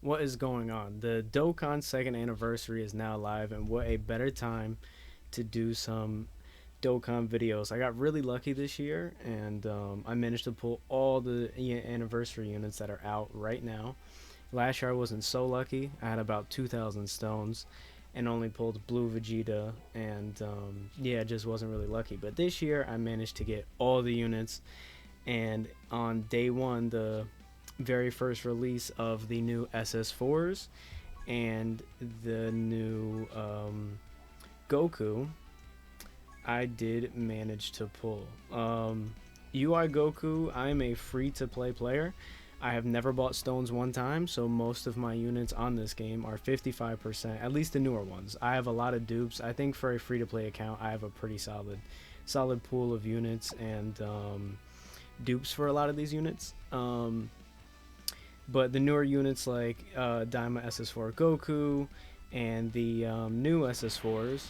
What is going on? The Dokkan second anniversary is now live, and what a better time to do some Dokkan videos. I got really lucky this year, and I managed to pull all the anniversary units that are out right now. Last year I wasn't so lucky. I had about 2,000 stones and only pulled Blue Vegeta, and yeah, it just wasn't really lucky. But this year I managed to get all the units, and on day one, the very first release of the new SS4s and the new Goku, I did manage to pull. UI Goku, I'm a free to play player. I have never bought stones one time, so most of my units on this game are 55%, at least the newer ones. I have a lot of dupes. I think for a free to play account, I have a pretty solid pool of units and dupes for a lot of these units. But the newer units like Daima SS4 Goku and the new SS4s,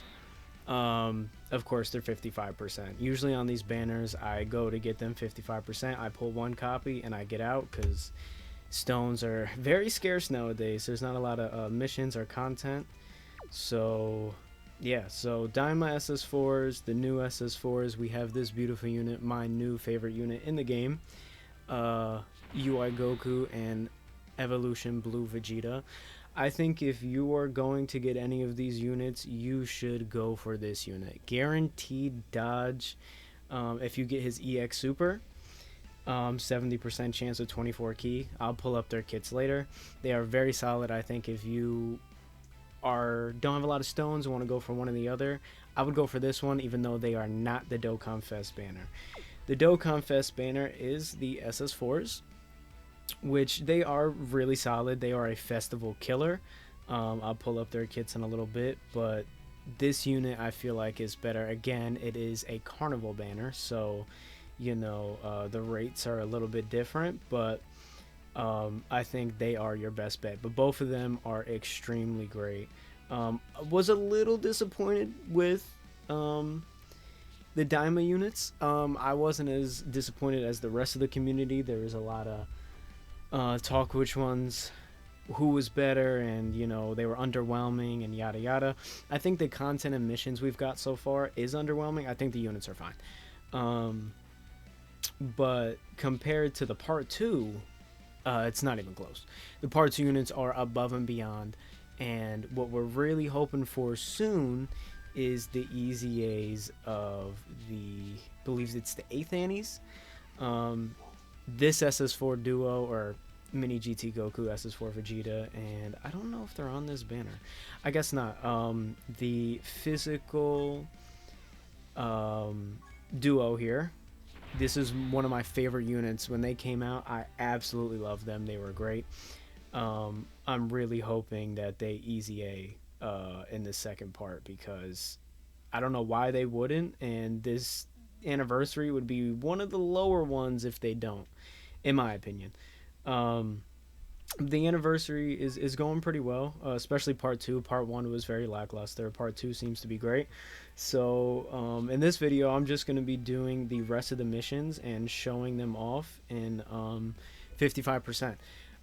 of course, they're 55%. Usually on these banners, I go to get them 55%. I pull one copy and I get out because stones are very scarce nowadays. There's not a lot of missions or content. So, yeah, so Daima SS4s, the new SS4s, we have this beautiful unit, my new favorite unit in the game. UI Goku and Evolution Blue Vegeta. I think if you are going to get any of these units, you should go for this unit. Guaranteed dodge if you get his EX Super. 70% chance of 24 key. I'll pull up their kits later. They are very solid. I think if you don't have a lot of stones and want to go for one or the other, I would go for this one, even though they are not the Dokkan Fest banner. The Dokkan Fest banner is the SS4s, which they are really solid. They are a festival killer. I'll pull up their kits in a little bit, but this unit I feel like is better. Again, it is a carnival banner, so you know the rates are a little bit different, but I think they are your best bet. But both of them are extremely great. I was a little disappointed with the Daima units. I wasn't as disappointed as the rest of the community. There was a lot of talk which ones, who was better, and you know they were underwhelming and yada yada. I think the content and missions we've got so far is underwhelming. I think the units are fine, but compared to the part 2, it's not even close. The part 2 units are above and beyond, and what we're really hoping for soon is the easy A's of the, believes it's the 8th Annies. This SS4 duo, or mini GT Goku, SS4 Vegeta, and I don't know if they're on this banner. I guess not. The physical duo here. This is one of my favorite units. When they came out, I absolutely loved them. They were great. I'm really hoping that they easy A in the second part, because I don't know why they wouldn't, and this anniversary would be one of the lower ones if they don't, in my opinion. The anniversary is going pretty well, especially part 2. Part 1 was very lackluster. Part 2 seems to be great. So in this video, I'm just going to be doing the rest of the missions and showing them off in 55%.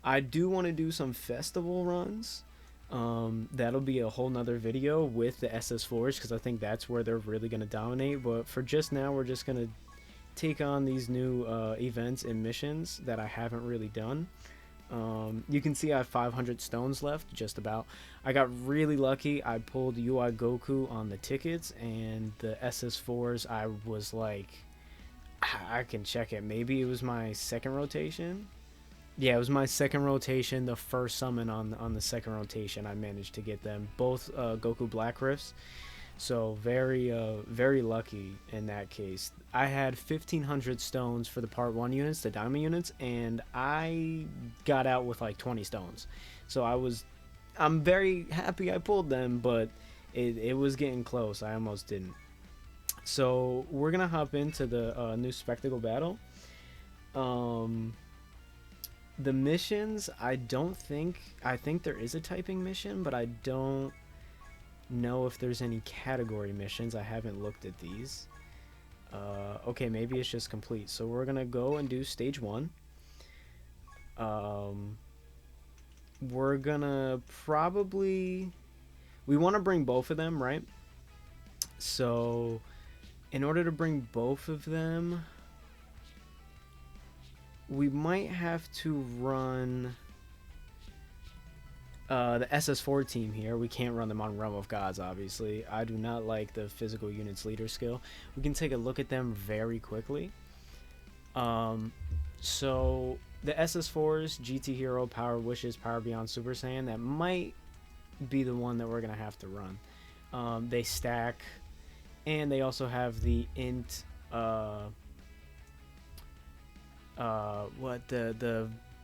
I do want to do some festival runs. That'll be a whole nother video with the SS4s, because I think that's where they're really going to dominate. But for just now, we're just going to take on these new events and missions that I haven't really done. You can see I have 500 stones left, just about. I got really lucky. I pulled UI Goku on the tickets, and the SS4s, I was like, I can check it. Maybe it was my second rotation. Yeah, it was my second rotation. The first summon on the second rotation, I managed to get them both Goku Black Rifts. So very lucky in that case. I had 1,500 stones for the part 1 units, the Daima units, and I got out with like 20 stones. So I'm very happy I pulled them, but it was getting close. I almost didn't. So we're gonna hop into the new spectacle battle. The missions, I think there is a typing mission, but I don't know if there's any category missions. I haven't looked at these. Okay, maybe it's just complete. So we're gonna go and do stage 1. we're gonna probably, we want to bring both of them, right? So in order to bring both of them, we might have to run the SS4 team here. We can't run them on Realm of Gods, obviously. I do not like the physical units leader skill. We can take a look at them very quickly. So the SS4s, GT Hero, Power Wishes, Power Beyond Super Saiyan, that might be the one that we're going to have to run. They stack, and they also have the INT, the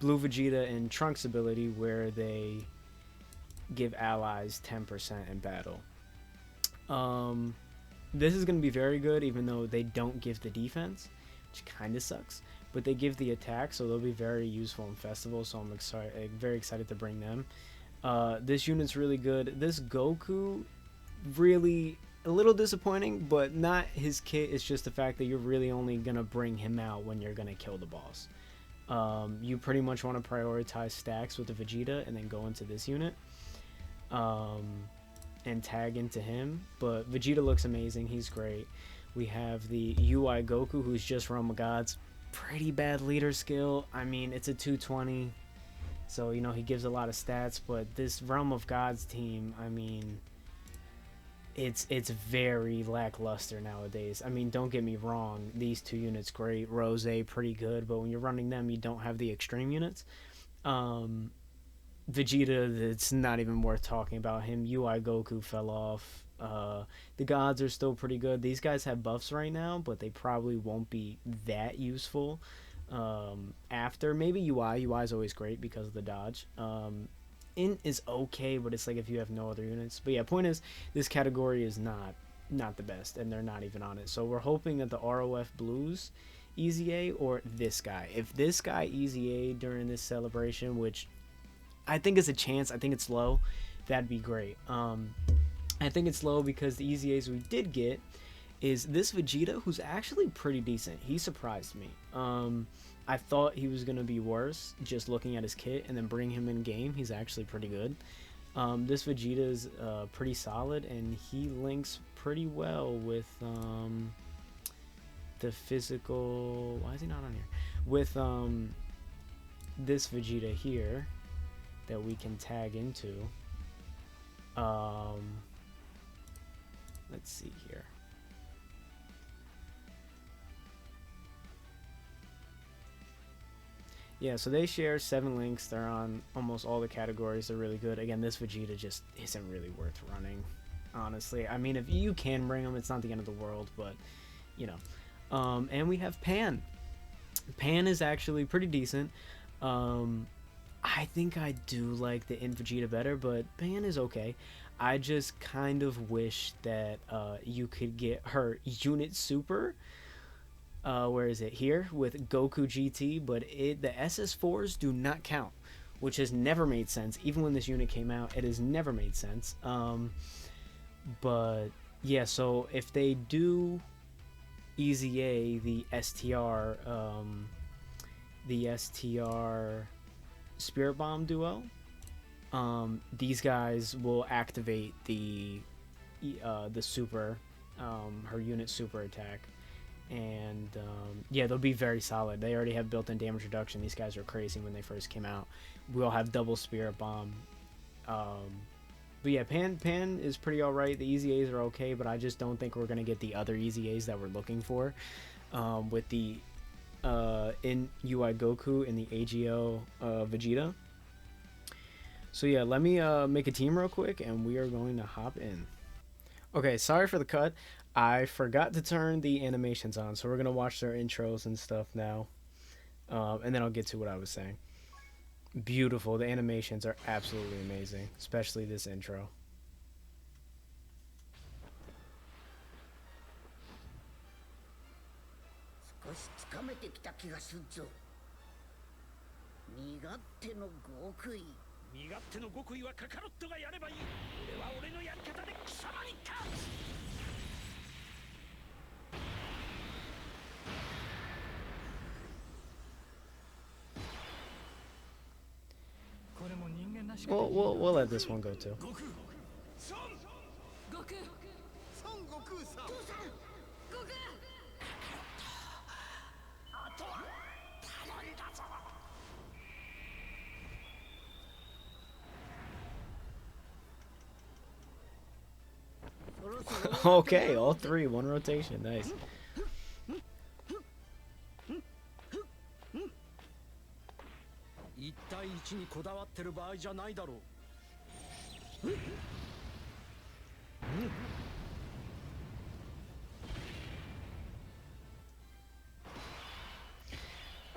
Blue Vegeta and Trunks ability, where they give allies 10% in battle. This is going to be very good, even though they don't give the defense, which kind of sucks. But they give the attack, so they'll be very useful in festivals. So I'm very excited to bring them. This unit's really good. This Goku, really a little disappointing, but not his kit. It's just the fact that you're really only gonna bring him out when you're gonna kill the boss. You pretty much want to prioritize stacks with the Vegeta and then go into this unit. And tag into him, but Vegeta looks amazing. He's great. We have the UI Goku, who's just Realm of Gods. Pretty bad leader skill. I mean, it's a 220, so you know he gives a lot of stats, but this Realm of Gods team, I mean, it's very lackluster nowadays. I mean, don't get me wrong, these two units great, Rose pretty good, but when you're running them, you don't have the extreme units. Vegeta, it's not even worth talking about him. UI Goku fell off. The gods are still pretty good. These guys have buffs right now, but they probably won't be that useful after. Maybe UI. UI is always great because of the dodge. INT is okay, but it's like if you have no other units. But yeah, point is, this category is not the best, and they're not even on it. So we're hoping that the ROF Blues Easy A or this guy. If this guy Easy A during this celebration, which I think is a chance, I think it's low, that'd be great. I think it's low because the Easy A's we did get is this Vegeta, who's actually pretty decent. He surprised me. I thought he was going to be worse, just looking at his kit, and then bring him in game. He's actually pretty good. This Vegeta is pretty solid, and he links pretty well with the physical... Why is he not on here? With this Vegeta here that we can tag into. Let's see here. Yeah, so they share 7 links. They're on almost all the categories. They're really good. Again, this Vegeta just isn't really worth running, honestly. I mean, if you can bring them, it's not the end of the world, but, you know. And we have Pan. Pan is actually pretty decent. I think I do like the INT Vegeta better, but Pan is okay. I just kind of wish that you could get her unit super. Where is it? Here with Goku GT, but the SS4s do not count, which has never made sense. Even when this unit came out, it has never made sense. But yeah, so if they do Easy A, the STR Spirit Bomb duo, these guys will activate the super, her unit super attack, and yeah, they'll be very solid. They already have built-in damage reduction. These guys were crazy when they first came out. We'll have double Spirit Bomb. But yeah, Pan is pretty alright. The Easy A's are okay, but I just don't think we're gonna get the other Easy A's that we're looking for with the in UI Goku and the AGO Vegeta. So yeah, let me make a team real quick, and we are going to hop in. Okay, sorry for the cut. I forgot to turn the animations on, so we're gonna watch their intros and stuff now, and then I'll get to what I was saying. Beautiful. The animations are absolutely amazing, especially this intro. 少しつかめてきた気がするぞ。身勝手の極意。身勝手の極意はカカロットがやればいい。俺は俺のやり方で貴様に勝つ。これも人間 We'll let this one go too. 悟空孫悟空孫悟空さん父さん悟空 あとは頼んだぞ Okay, all three, one rotation, nice. 1対1にこだわってる場合じゃないだろう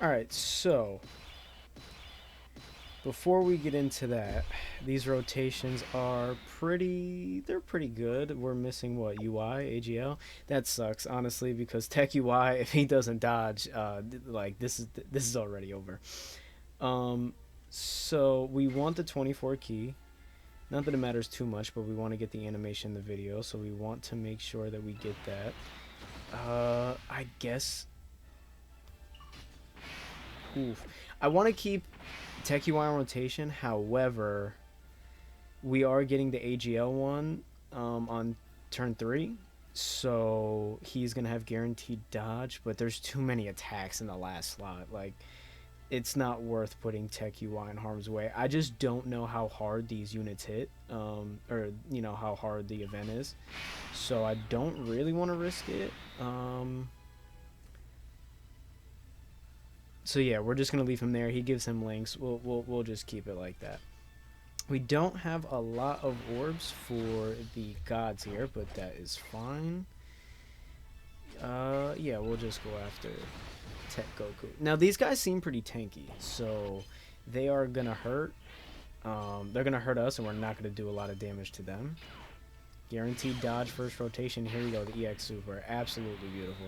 Alright, so before we get into that, these rotations are they're pretty good. We're missing what, UI, AGL? That sucks, honestly, because Tech UI, if he doesn't dodge, like this is already over. So we want the 24 key. Not that it matters too much, but we want to get the animation in the video, so we want to make sure that we get that. I guess. Oof. I want to keep Tech UI on rotation, however, we are getting the AGL one on turn 3, so he's going to have guaranteed dodge, but there's too many attacks in the last slot. Like, it's not worth putting Tech UI in harm's way. I just don't know how hard these units hit, or, you know, how hard the event is, so I don't really want to risk it. So yeah, we're just gonna leave him there. He gives him links. We'll just keep it like that. We don't have a lot of orbs for the gods here, but that is fine. Yeah, we'll just go after Tech Goku. Now these guys seem pretty tanky, so they are gonna hurt. They're gonna hurt us, and we're not gonna do a lot of damage to them. Guaranteed dodge first rotation. Here we go. The EX Super, absolutely beautiful.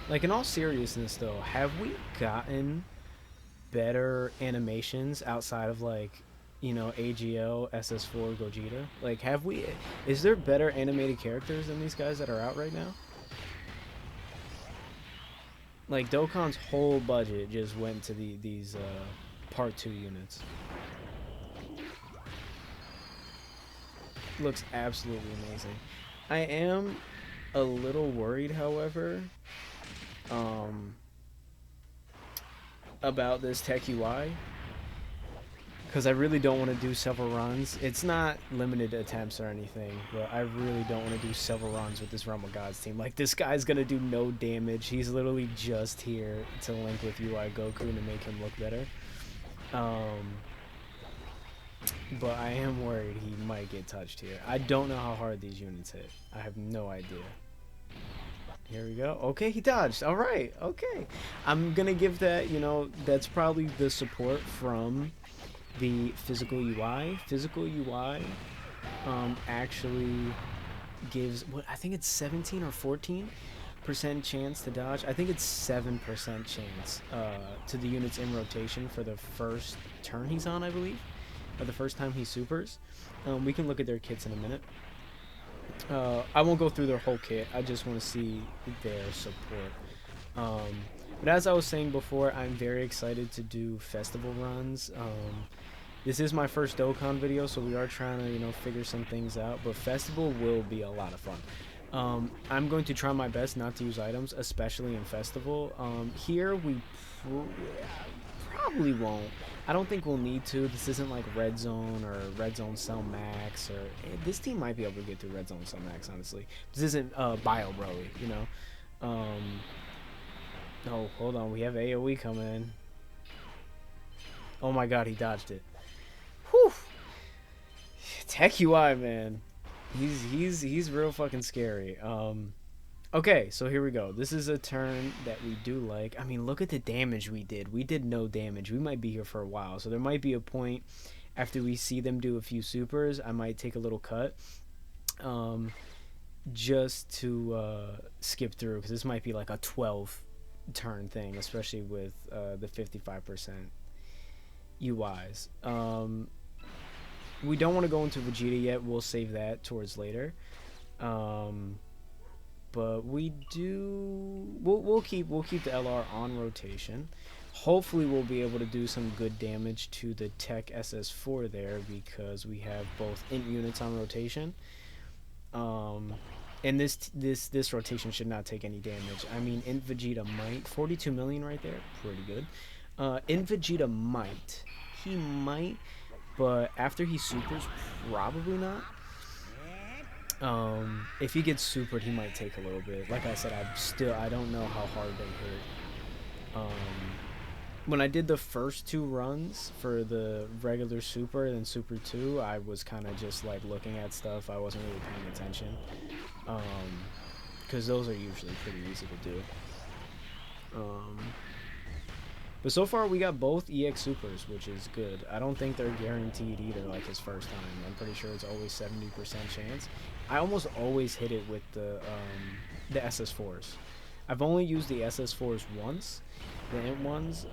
Like, in all seriousness, though, have we gotten better animations outside of, like, you know, AGL, SS4, Gogeta? Like, have we... Is there better animated characters than these guys that are out right now? Like, Dokkan's whole budget just went to these Part 2 units. Looks absolutely amazing. I am a little worried, however... about this Tech UI, because I really don't want to do several runs. It's not limited attempts or anything, but I really don't want to do several runs with this Realm of Gods team. Like, this guy's gonna do no damage. He's literally just here to link with UI Goku to make him look better. But I am worried he might get touched here. I don't know how hard these units hit. I have no idea. Here we go. Okay, he dodged. All right. Okay. I'm going to give that, you know, that's probably the support from the physical UI. Physical UI actually gives, what, I think it's 17 or 14% chance to dodge. I think it's 7% chance to the units in rotation for the first turn he's on, I believe, or the first time he supers. We can look at their kits in a minute. I won't go through their whole kit. I just want to see their support. But as I was saying before, I'm very excited to do festival runs. This is my first Dokkan video, so we are trying to, you know, figure some things out. But festival will be a lot of fun. I'm going to try my best not to use items, especially in festival. Here we probably won't. I don't think we'll need to. This isn't like Red Zone or Red Zone Cell Max, or this team might be able to get through Red Zone Cell Max, honestly. This isn't Bio Broly, you know. Oh, hold on, we have AoE coming in. Oh my god, he dodged it. Whew. Tech UI, man. He's real fucking scary. Okay, so here we go. This is a turn that we do like. I mean, look at the damage we did. We did no damage. We might be here for a while. So there might be a point after we see them do a few supers, I might take a little cut. Just to skip through, because this might be like a 12 turn thing, especially with the 55% UIs. we don't want to go into Vegeta yet. We'll save that towards later. But we do. We'll keep the LR on rotation. Hopefully, we'll be able to do some good damage to the Tech SS4 there because we have both INT units on rotation. And this rotation should not take any damage. I mean, INT Vegeta might 42 million right there, pretty good. INT Vegeta might. He might, but after he supers, probably not. If he gets supered, he might take a little bit. Like I said, I don't know how hard they hurt. When I did the first 2 runs for the regular super and then super 2, I was kind of just like looking at stuff. I wasn't really paying attention. Because those are usually pretty easy to do. But so far we got both EX supers, which is good. I don't think they're guaranteed either, like his first time. I'm pretty sure it's always 70% chance. I almost always hit it with the SS4s. I've only used the SS4s once, the INT ones.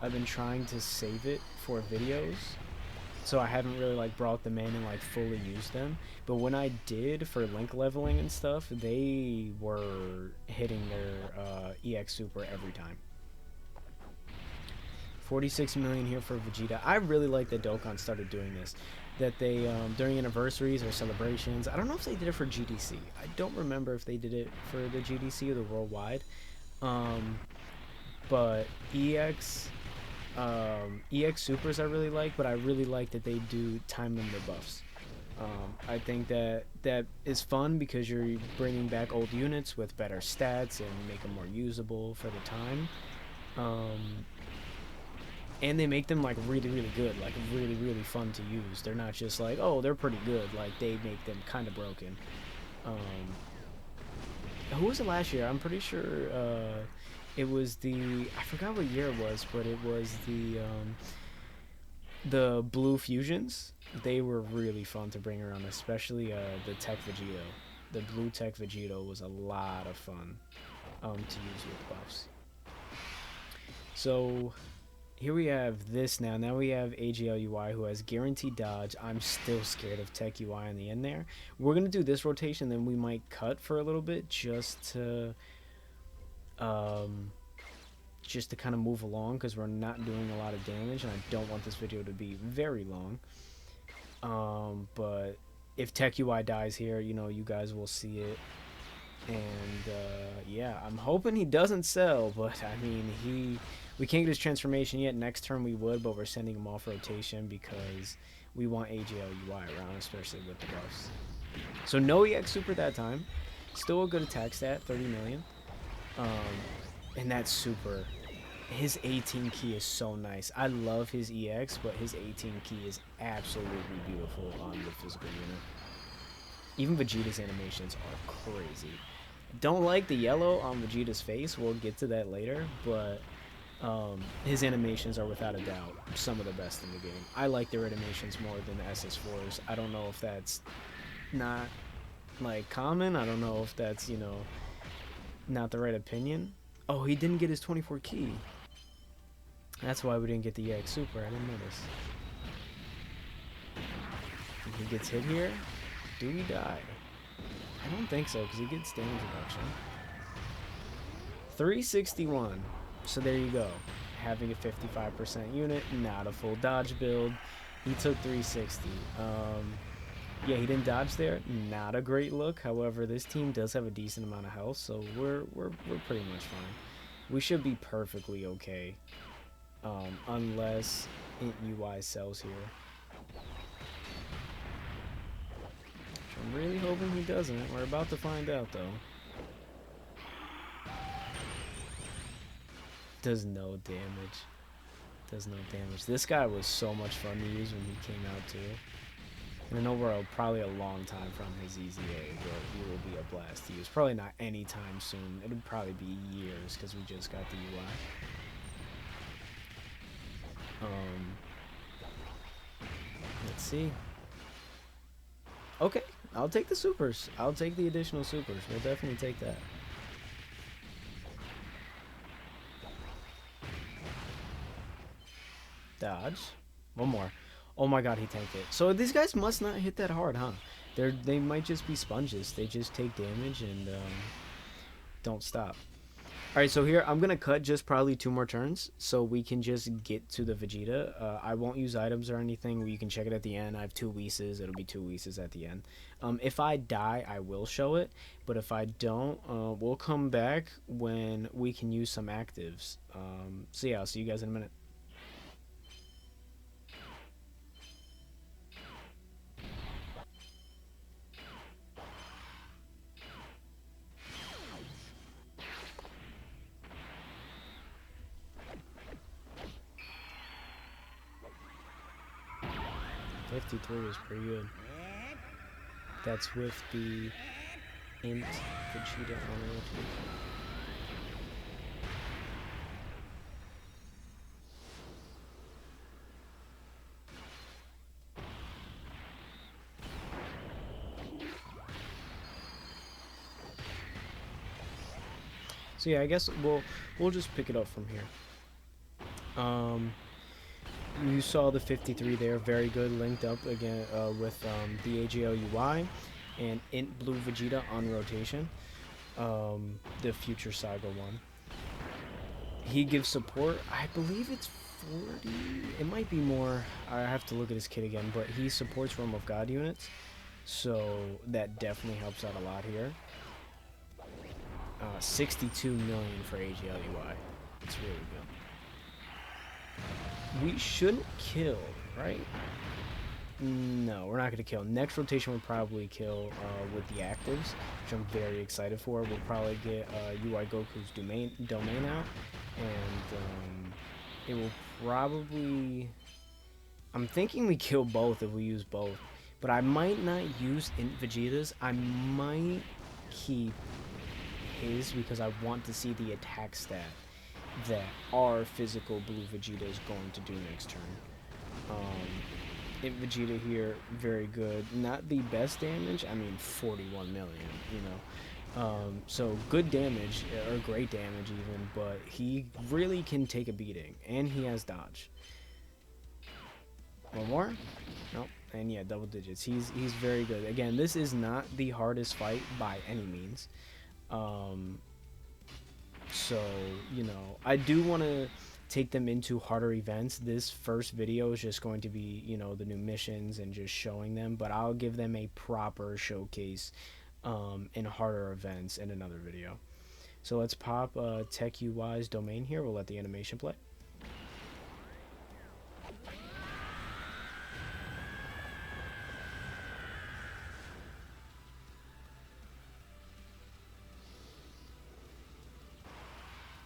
I've been trying to save it for videos, so I haven't really like brought them in and like fully used them. But when I did for link leveling and stuff, they were hitting their EX super every time. 46 million here for Vegeta. I really like that Dokkan started doing this. That they, during anniversaries or celebrations, I don't know if they did it for GDC. I don't remember if they did it for the GDC or the Worldwide. But EX supers I really like, but I really like that they do time limit buffs. I think that is fun because you're bringing back old units with better stats and make them more usable for the time. And they make them like really, really good, like really, really fun to use. They're not just like, oh, they're pretty good. Like they make them kind of broken. Who was it last year? I'm pretty sure it was I forgot what year it was, but it was the blue fusions. They were really fun to bring around, especially the Tech Vegeta. The blue Tech Vegeta was a lot of fun to use with buffs. So here we have this now. Now we have AGL UI who has guaranteed dodge. I'm still scared of Tech UI in the end there. We're going to do this rotation, then we might cut for a little bit just to kind of move along because we're not doing a lot of damage and I don't want this video to be very long. But if Tech UI dies here, you know, you guys will see it. And yeah, I'm hoping he doesn't sell, but I mean, we can't get his transformation yet. Next turn we would, but we're sending him off rotation because we want AGL UI around, especially with the buffs. So no EX super that time. Still a good attack stat, 30 million. And that super, his 18 key is so nice. I love his EX, but his 18 key is absolutely beautiful on the physical unit. Even Vegeta's animations are crazy. Don't like the yellow on Vegeta's face. We'll get to that later, but his animations are without a doubt some of the best in the game. I like their animations more than the SS4s. I don't know if that's not like common. I don't know if that's, you know, not the right opinion. Oh, he didn't get his 24 key. That's why we didn't get the EX super. I didn't notice. And he gets hit here. Do we die? I don't think so because he gets damage reduction. 361. So there you go. Having a 55% unit, not a full dodge build. He took 360. Yeah, he didn't dodge there. Not a great look. However, this team does have a decent amount of health, so we're pretty much fine. We should be perfectly okay, unless INT UI sells here. I'm really hoping he doesn't. We're about to find out, though. Does no damage. Does no damage. This guy was so much fun to use when he came out, too. And I know we're probably a long time from his EZA, but he will be a blast to use. Probably not anytime soon. It'll probably be years, because we just got the UI. Let's see. Okay, I'll take the supers. I'll take the additional supers. We'll definitely take that. Dodge. One more. Oh my god, he tanked it. So these guys must not hit that hard, huh? They might just be sponges. They just take damage and don't stop. Alright, so here I'm gonna cut just probably 2 more turns so we can just get to the Vegeta. I won't use items or anything. You can check it at the end. I have 2 Whis. It'll be 2 Whis at the end. If I die, I will show it. But if I don't, we'll come back when we can use some actives. So yeah, I'll see you guys in a minute. $53 is pretty good. That's with the INT Vegeta on rotation. So yeah, I guess we'll just pick it up from here. You saw the 53 there, very good, linked up again with the AGL UI and INT Blue Vegeta on rotation, the Future Saga one. He gives support, I believe it's 40, it might be more, I have to look at his kit again, but he supports Realm of God units, so that definitely helps out a lot here. 62 million for AGL UI, it's really good. We shouldn't kill, right? No, we're not going to kill. Next rotation we'll probably kill with the actives, which I'm very excited for. We'll probably get UI Goku's domain out, and it will probably... I'm thinking we kill both if we use both, but I might not use INT Vegeta's. I might keep his because I want to see the attack stat that our physical Blue Vegeta is going to do next turn. INT Vegeta here, very good. Not the best damage, I mean 41 million, you know. So good damage, or great damage even, but he really can take a beating, and he has dodge. One more? Nope. And yeah, double digits. He's very good. Again, this is not the hardest fight by any means. So, you know, I do want to take them into harder events. This first video is just going to be, you know, the new missions and just showing them, but I'll give them a proper showcase in harder events in another video. So let's pop Tech UI's domain here. We'll let the animation play.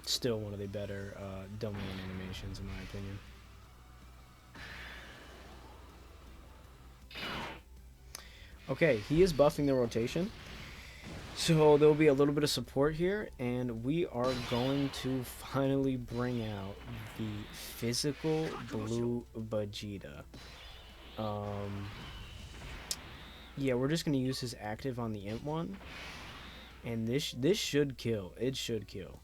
Still one of the better domain animations in my opinion. Okay, he is buffing the rotation, so there'll be a little bit of support here, and we are going to finally bring out the physical Blue Vegeta. Yeah, we're just gonna use his active on the INT one, and this should kill. It should kill.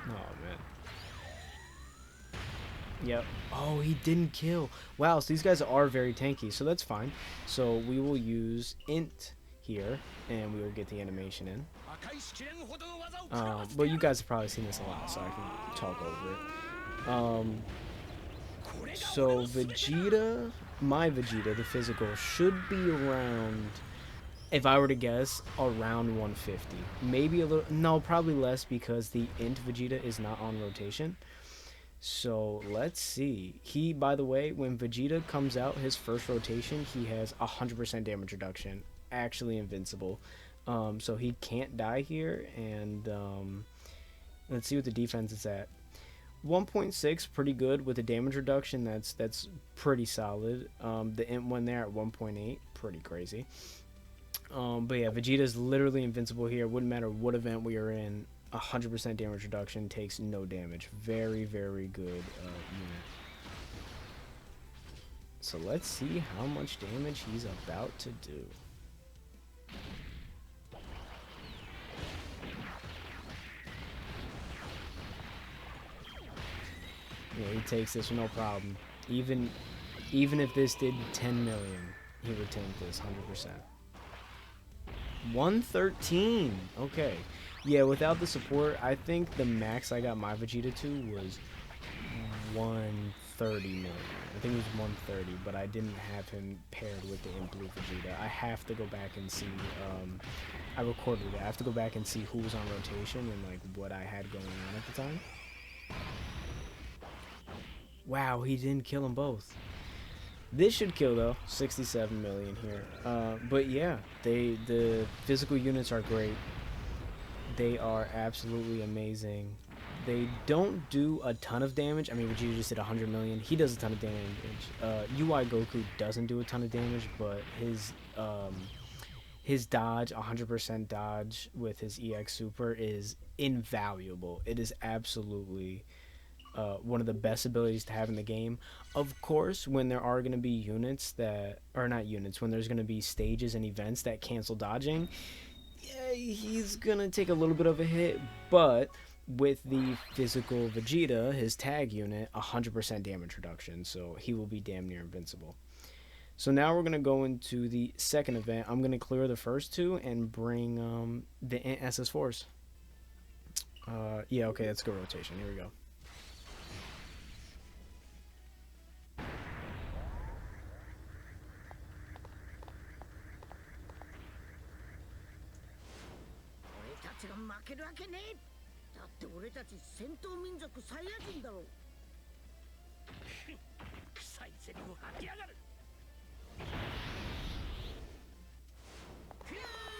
Oh man. Yep. Oh, he didn't kill. Wow, so these guys are very tanky, so that's fine. So we will use INT here, and we will get the animation in. But you guys have probably seen this a lot, so I can talk over it. So Vegeta, my Vegeta, the physical, should be around, if I were to guess, around 150. Maybe a little, no, probably less because the INT Vegeta is not on rotation. So let's see. He, by the way, when Vegeta comes out his first rotation, he has 100% damage reduction, actually invincible. So he can't die here, and let's see what the defense is at. 1.6, pretty good with the damage reduction. That's pretty solid. The INT one there at 1.8, pretty crazy. But yeah, Vegeta's literally invincible here. Wouldn't matter what event we are in. 100% damage reduction, takes no damage. Very, very good unit. So let's see how much damage he's about to do. Yeah, he takes this with no problem. Even if this did 10 million, he would tank this 100%. 113. Okay. Yeah, without the support, I think the max I got my Vegeta to was 130 million. I think it was 130, but I didn't have him paired with the INT Blue Vegeta. I have to go back and see. I recorded it. I have to go back and see who was on rotation and like what I had going on at the time. Wow, he didn't kill them both. This should kill though, 67 million here. But yeah, the physical units are great. They are absolutely amazing. They don't do a ton of damage. I mean, Vegeta just did 100 million. He does a ton of damage. UI Goku doesn't do a ton of damage, but his dodge, 100% dodge with his EX Super is invaluable. It is absolutely one of the best abilities to have in the game. Of course, when there are going to be units that, or not units, when there's going to be stages and events that cancel dodging, yeah, he's going to take a little bit of a hit, but with the physical Vegeta, his tag unit, 100% damage reduction, so he will be damn near invincible. So now we're going to go into the second event. I'm going to clear the first two and bring the INT SS4s. Yeah, okay, that's a good rotation. Here we go.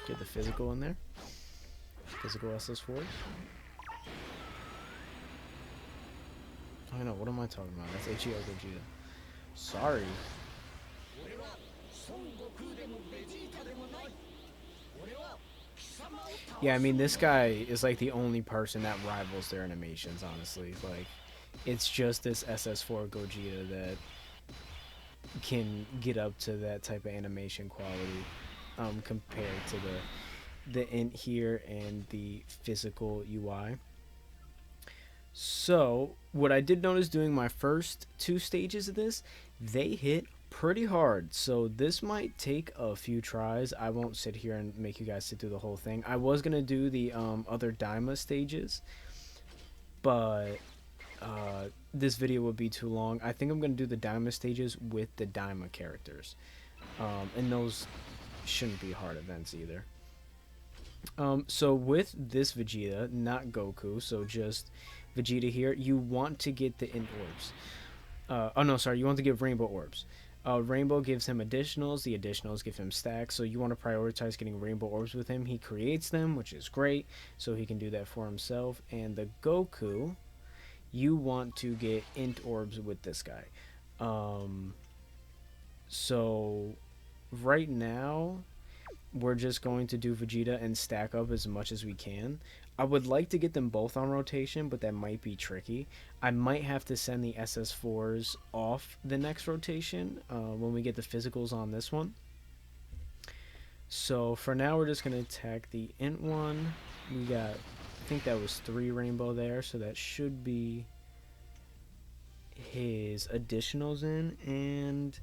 Get the physical in there. Physical SS4s. I know, what am I talking about? That's HEO Gogeta. Sorry. Yeah, I mean, this guy is like the only person that rivals their animations, honestly. Like, it's just this SS4 Gogeta that can get up to that type of animation quality compared to the INT here and the physical UI. So, what I did notice doing my first two stages of this, they hit pretty hard. So this might take a few tries. I won't sit here and make you guys sit through the whole thing. I was going to do the other Daima stages, but this video would be too long. I think I'm going to do the Daima stages with the Daima characters. And those shouldn't be hard events either. So with this Vegeta, not Goku, so just Vegeta here, you want to get the INT orbs. Oh no, sorry, you want to get Rainbow orbs. Rainbow gives him additionals, the additionals give him stacks, so you want to prioritize getting Rainbow orbs with him. He creates them, which is great, so he can do that for himself. And the Goku, you want to get INT orbs with this guy. So right now, we're just going to do Vegeta and stack up as much as we can. I would like to get them both on rotation, but that might be tricky. I might have to send the SS4s off the next rotation when we get the physicals on this one. So for now, we're just going to attack the INT one. We got, I think that was 3 Rainbow there, so that should be his additionals in. And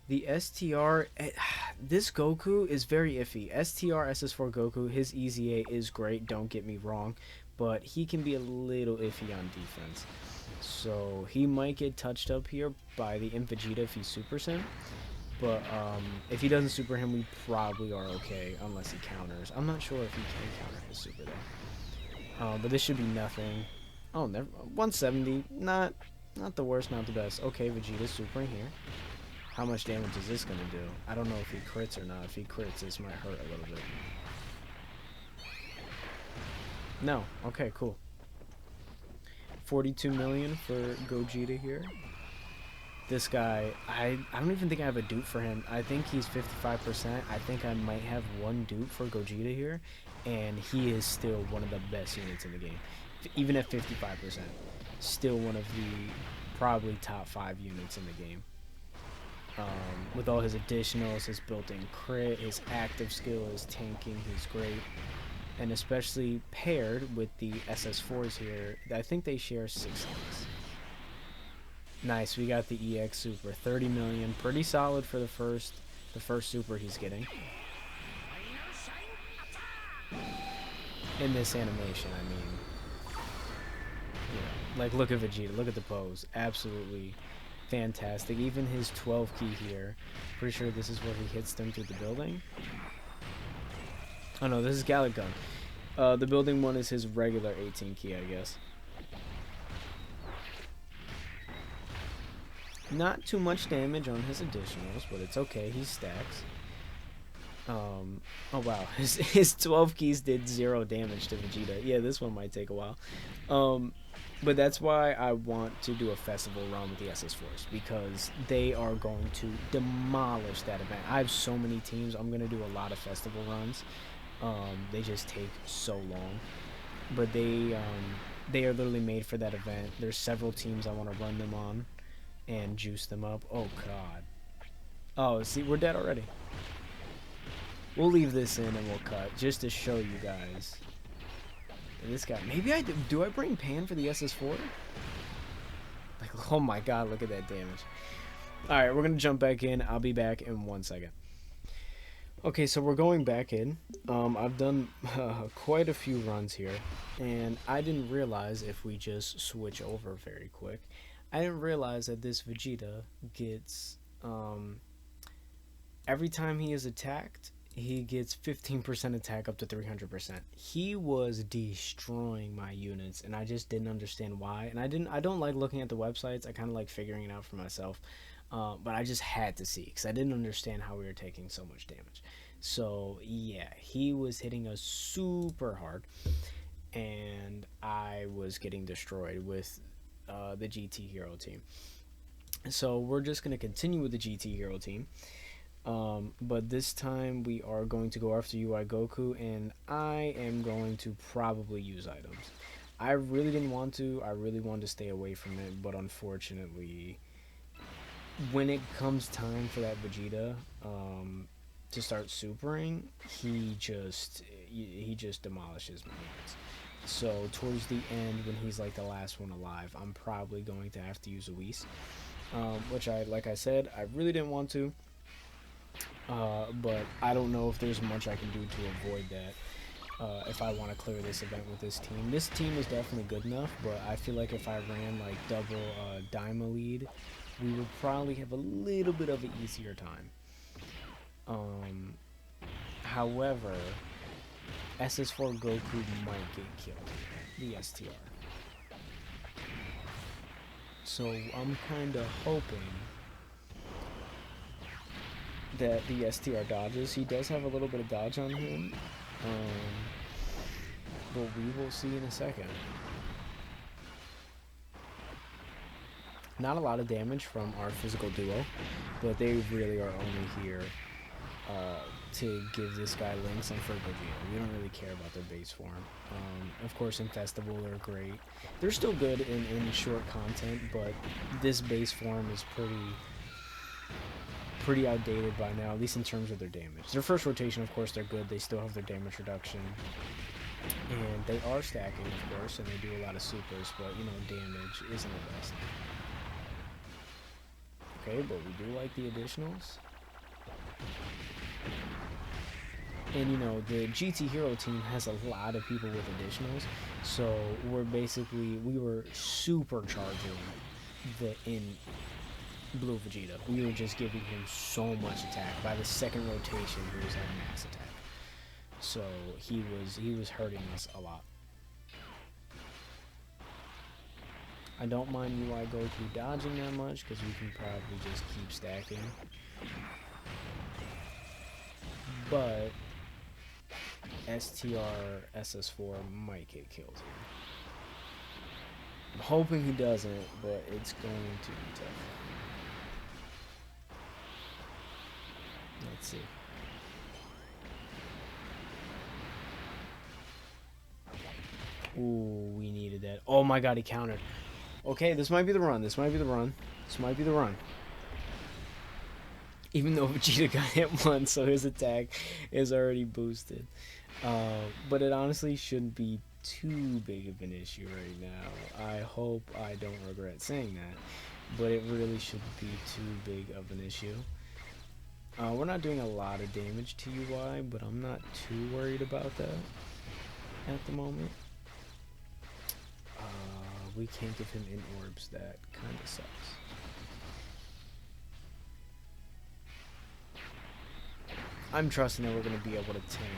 the STR, this Goku is very iffy. STR SS4 Goku, his EZA is great, don't get me wrong, but he can be a little iffy on defense. So he might get touched up here by the INT Vegeta if he supers him, but if he doesn't super him, we probably are okay, unless he counters. I'm not sure if he can counter his super though. But this should be nothing. Oh, never. 170, not the worst, not the best. Okay, Vegeta's supering here. How much damage is this going to do? I don't know if he crits or not. If he crits, this might hurt a little bit. No. Okay, cool. 42 million for Gogeta here. This guy, I don't even think I have a dupe for him. I think he's 55%. I think I might have one dupe for Gogeta here. And he is still one of the best units in the game. Even at 55%. Still one of the probably top 5 units in the game. With all his additionals, his built-in crit, his active skill, his tanking, he's great. And especially paired with the SS4s here, I think they share 6 links. Nice, we got the EX super, 30 million, pretty solid for the first super he's getting. In this animation, I mean, you know, like look at Vegeta, look at the pose, absolutely fantastic. Even his 12 key here, pretty sure this is where he hits them through the building. Oh no, this is Gallic Gun. The building one is his regular 18 key, I guess. Not too much damage on his additionals, but it's okay, he stacks. Oh wow, his 12 keys did 0 damage to Vegeta. Yeah, this one might take a while. But that's why I want to do a festival run with the SS4s, because they are going to demolish that event. I have so many teams, I'm going to do a lot of festival runs. They just take so long. But they are literally made for that event. There's several teams I want to run them on and juice them up. Oh god. Oh, see, we're dead already. We'll leave this in and we'll cut, just to show you guys. And this guy, maybe I do I bring Pan for the SS4? Like, oh my god, look at that damage. Alright, we're gonna jump back in. I'll be back in 1 second. Okay, so we're going back in. I've done quite a few runs here, and I didn't realize, if we just switch over very quick, I didn't realize that this Vegeta gets, every time he is attacked, he gets 15% attack up to 300%. He was destroying my units, and I just didn't understand why. And I don't like looking at the websites. I kind of like figuring it out for myself. But I just had to see, because I didn't understand how we were taking so much damage. So yeah, he was hitting us super hard, and I was getting destroyed with the GT Hero team. So we're just going to continue with the GT Hero team. But this time we are going to go after UI Goku, and I am going to probably use items. I really didn't want to. I really wanted to stay away from it, but unfortunately, when it comes time for that Vegeta to start supering, he just demolishes my units. So towards the end, when he's like the last one alive, I'm probably going to have to use a Whis, which like I said, I really didn't want to. But I don't know if there's much I can do to avoid that if I want to clear this event with this team. This team is definitely good enough, but I feel like if I ran like double Daima lead, we would probably have a little bit of an easier time. However, SS4 Goku might get killed, the STR. So I'm kind of hoping that the STR dodges. He does have a little bit of dodge on him, but we will see in a second. Not a lot of damage from our physical duo, but they really are only here to give this guy links and for Vegeta. We don't really care about their base form. Of course, in Festival they're great. They're still good in short content, but this base form is pretty outdated by now, at least in terms of their damage. Their first rotation, of course, they're good. They still have their damage reduction, and they are stacking, of course, and they do a lot of supers, but, you know, damage isn't the best. Okay, but we do like the additionals. And, you know, the GT Hero team has a lot of people with additionals, so we were supercharging in Blue Vegeta. We were just giving him so much attack. By the second rotation, he was at max attack. So he was hurting us a lot. I don't mind UI Goku dodging that much, because we can probably just keep stacking. But STR SS4 might get killed here. I'm hoping he doesn't, but it's going to be tough. Let's see. Ooh, we needed that. Oh my god, he countered. Okay, this might be the run. This might be the run. This might be the run. Even though Vegeta got hit once, so his attack is already boosted. But it honestly shouldn't be too big of an issue right now. I hope I don't regret saying that, but it really shouldn't be too big of an issue. We're not doing a lot of damage to UI, but I'm not too worried about that at the moment. We can't give him int orbs. That kind of sucks. I'm trusting that we're going to be able to tank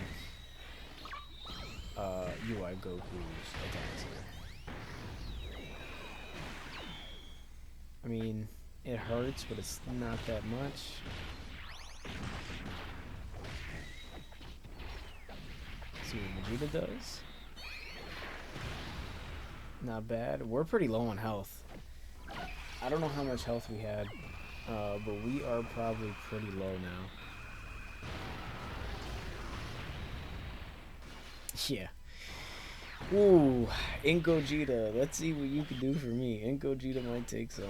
UI Goku's attacks here. I mean, it hurts, but it's not that much. Let's see what Vegeta does. Not bad. We're pretty low on health. I don't know how much health we had, but we are probably pretty low now. Yeah. Ooh, INT Gogeta. Let's see what you can do for me. INT Gogeta might take some.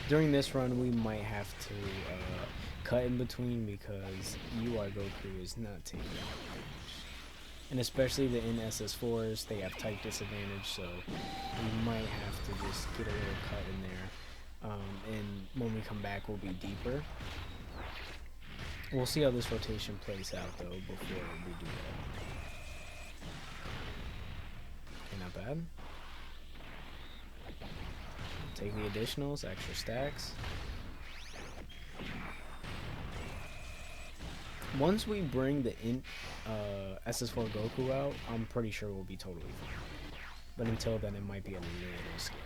During this run, we might have to cut in between because UI Goku is not taking damage. And especially the INT SS4s, they have type disadvantage, so we might have to just get a little cut in there. And when we come back, we'll be deeper. We'll see how this rotation plays out, though, before we do that. Okay, not bad. Take the additionals, extra stacks. Once we bring the INT SS4 Goku out, I'm pretty sure we'll be totally fine. But until then, it might be a little scary.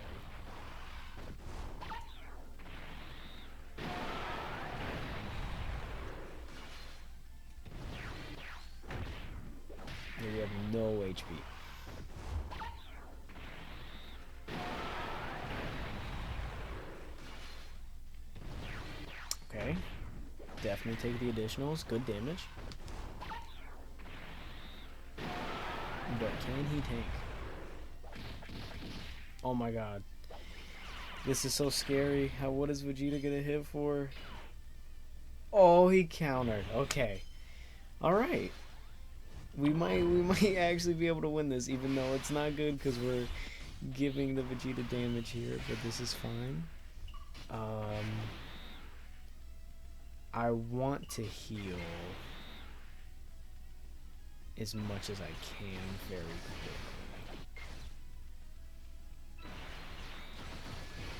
We have no HP. Okay. Definitely take the additionals. Good damage. But can he tank? Oh my god. This is so scary. What is Vegeta gonna hit for? Oh, he countered. Okay. Alright. We might actually be able to win this, even though it's not good because we're giving the Vegeta damage here, but this is fine. I want to heal as much as I can very quickly.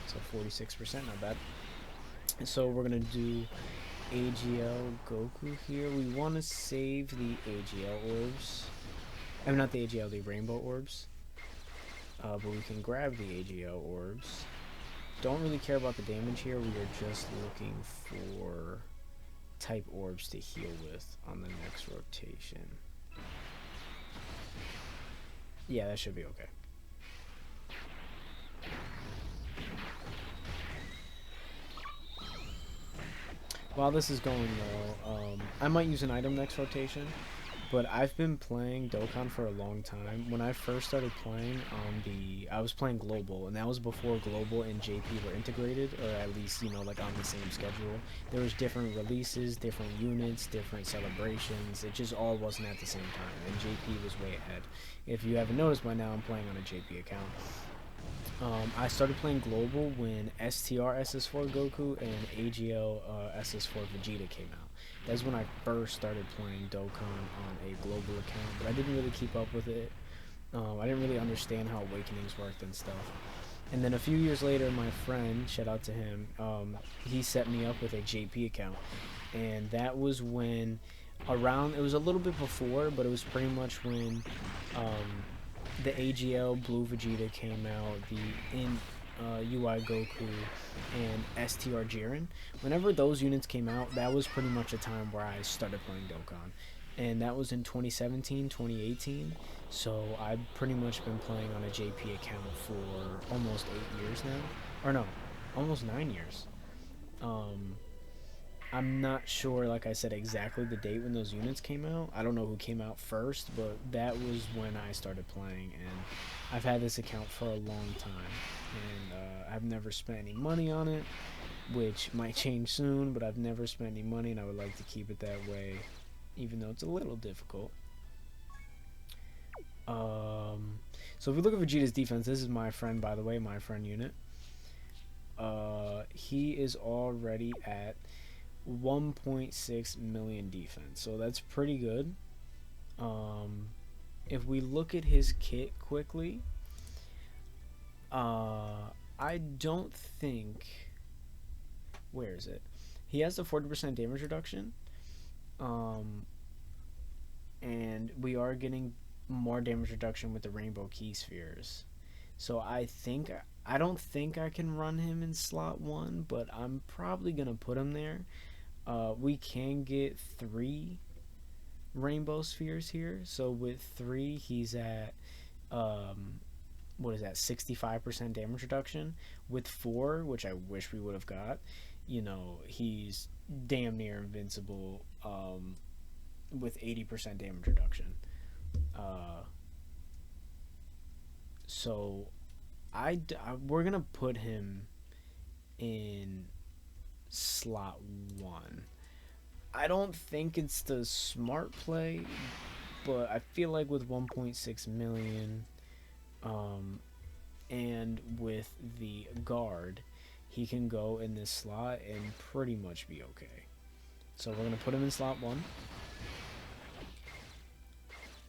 So 46%, not bad. So we're gonna do AGL Goku here. We want to save the AGL orbs. I mean, not the AGL, the rainbow orbs. But we can grab the AGL orbs. Don't really care about the damage here. We are just looking for type orbs to heal with on the next rotation. Yeah, that should be okay. While this is going though, I might use an item next rotation, but I've been playing Dokkan for a long time. When I first started playing I was playing Global, and that was before Global and JP were integrated, or at least, you know, like on the same schedule. There was different releases, different units, different celebrations. It just all wasn't at the same time, and JP was way ahead. If you haven't noticed by now, I'm playing on a JP account. I started playing Global when STR SS4 Goku and AGL SS4 Vegeta came out. That's when I first started playing Dokkan on a Global account, but I didn't really keep up with it. I didn't really understand how Awakenings worked and stuff. And then a few years later, my friend, shout out to him, he set me up with a JP account. And that was when, it was a little bit before, but it was pretty much when the AGL Blue Vegeta came out, the INT UI Goku, and STR Jiren. Whenever those units came out, that was pretty much a time where I started playing Dokkan. And that was in 2017, 2018. So I've pretty much been playing on a JP account for almost 8 years now. Or no, almost 9 years. I'm not sure, like I said, exactly the date when those units came out. I don't know who came out first, but that was when I started playing, and I've had this account for a long time, and I've never spent any money on it, which might change soon, but I've never spent any money, and I would like to keep it that way, even though it's a little difficult. So if we look at Vegeta's defense, this is my friend, by the way, my friend unit. He is already at 1.6 million defense, so that's pretty good. If we look at his kit quickly, I don't think, where is it? He has the 40% damage reduction, and we are getting more damage reduction with the rainbow key spheres. So I don't think I can run him in slot 1, but I'm probably gonna put him there. We can get 3 rainbow spheres here, so with 3 he's at what is that, 65% damage reduction. With 4, which I wish we would have got, you know, he's damn near invincible with 80% damage reduction. So we're gonna put him in slot 1. I don't think it's the smart play, but I feel like with 1.6 million and with the guard, he can go in this slot and pretty much be okay. So we're gonna put him in slot 1.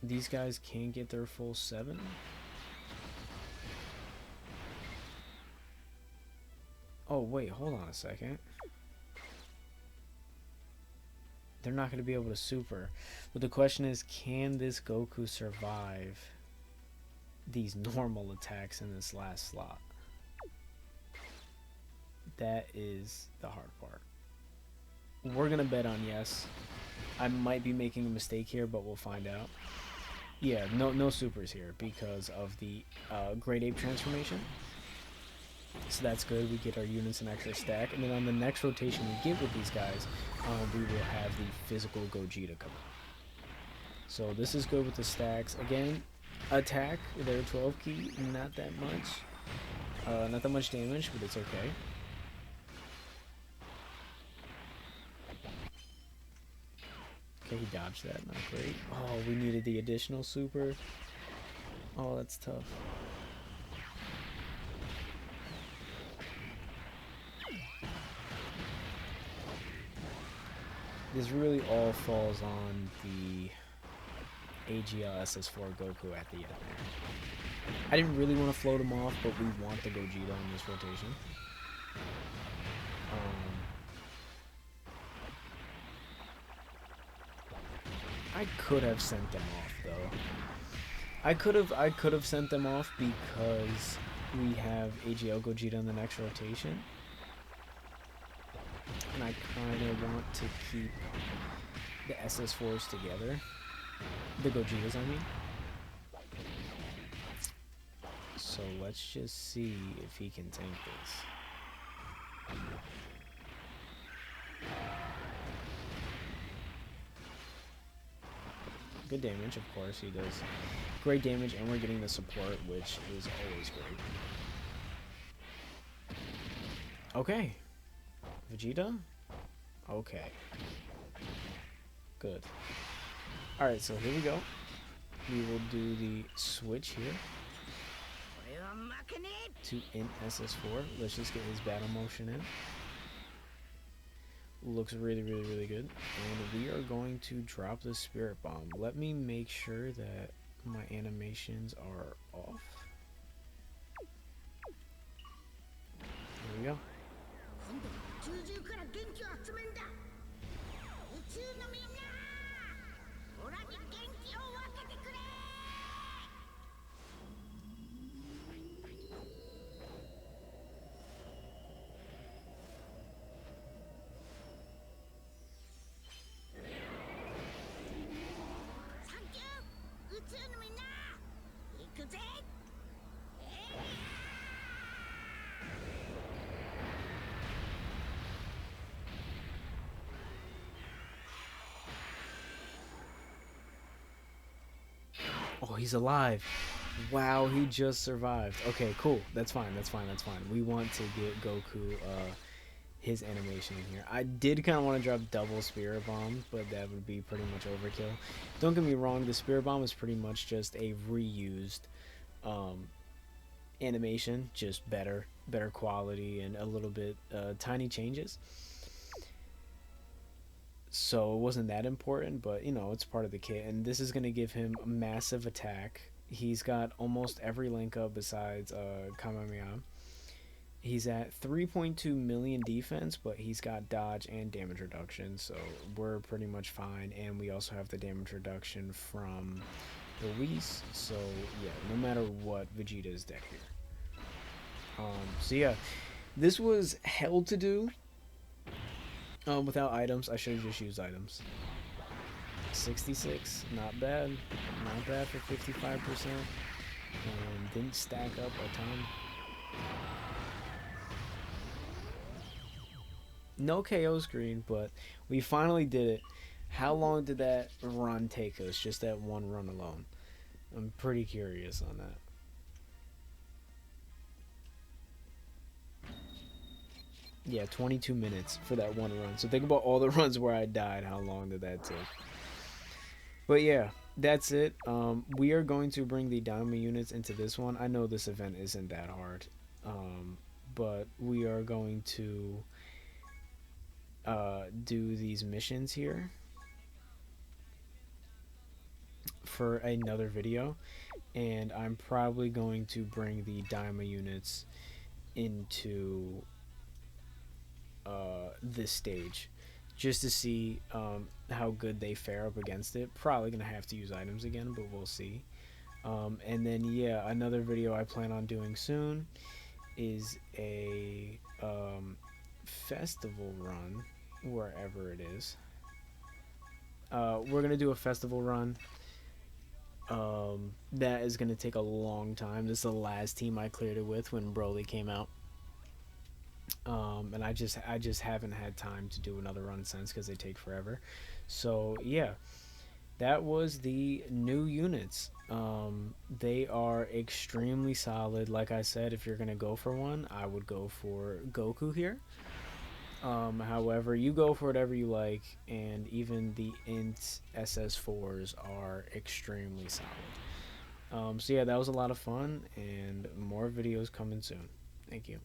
These guys can get their full 7. Oh wait, hold on a second. They're not going to be able to super. But the question is, can this Goku survive these normal attacks in this last slot? That is the hard part. We're going to bet on yes. I might be making a mistake here, but we'll find out. Yeah, no supers here because of the Great Ape transformation. So that's good. We get our units an extra stack. And then on the next rotation we get with these guys, we will have the physical Gogeta come out. So this is good with the stacks. Again, attack, they're 12 key, not that much. Not that much damage, but it's okay. Okay, he dodged that, not great. Oh, we needed the additional super. Oh, that's tough. This really all falls on the AGL SS4 Goku at the end there. I didn't really want to float him off, but we want the Gogeta in this rotation. I could have sent them off though. I could have sent them off because we have AGL Gogeta in the next rotation. And I kind of want to keep the SS4s together. The Gogetas, I mean. So let's just see if he can tank this. Good damage, of course, he does. Great damage, and we're getting the support, which is always great. Okay. Vegeta? Okay. Good. Alright, so here we go. We will do the switch here to INT SS4. Let's just get his battle motion in. Looks really, really, really good. And we are going to drop the Spirit Bomb. Let me make sure that my animations are off. Here we go. Oh, he's alive. Wow, he just survived. Okay, cool. That's fine. That's fine. That's fine. We want to get Goku his animation in here. I did kind of want to drop double spirit bomb, but that would be pretty much overkill. Don't get me wrong, the spirit bomb is pretty much just a reused um, animation, just better quality and a little bit tiny changes. So it wasn't that important, but you know, it's part of the kit, and this is going to give him a massive attack. He's got almost every link up besides Kamehameha. He's at 3.2 million defense, but he's got dodge and damage reduction, so we're pretty much fine. And we also have the damage reduction from the Whis, so yeah, no matter what, Vegeta is dead here. So yeah, this was hell to do without items. I should have just used items. 66, not bad. Not bad for 55%. Didn't stack up a ton. No KO screen, but we finally did it. How long did that run take us? Just that one run alone. I'm pretty curious on that. Yeah, 22 minutes for that one run. So think about all the runs where I died. How long did that take? But yeah, that's it. We are going to bring the diamond units into this one. I know this event isn't that hard, but we are going to do these missions here for another video, and I'm probably going to bring the diamond units into this stage just to see how good they fare up against it. Probably gonna have to use items again, but we'll see. And then yeah, another video I plan on doing soon is a festival run wherever it is. We're gonna do a festival run that is gonna take a long time. This is the last team I cleared it with when Broly came out. And I just haven't had time to do another run since because they take forever. So yeah, that was the new units. They are extremely solid. Like I said, if you're gonna go for one, I would go for Goku here. However, you go for whatever you like, and even the INT SS4s are extremely solid. So yeah, that was a lot of fun, and more videos coming soon. Thank you.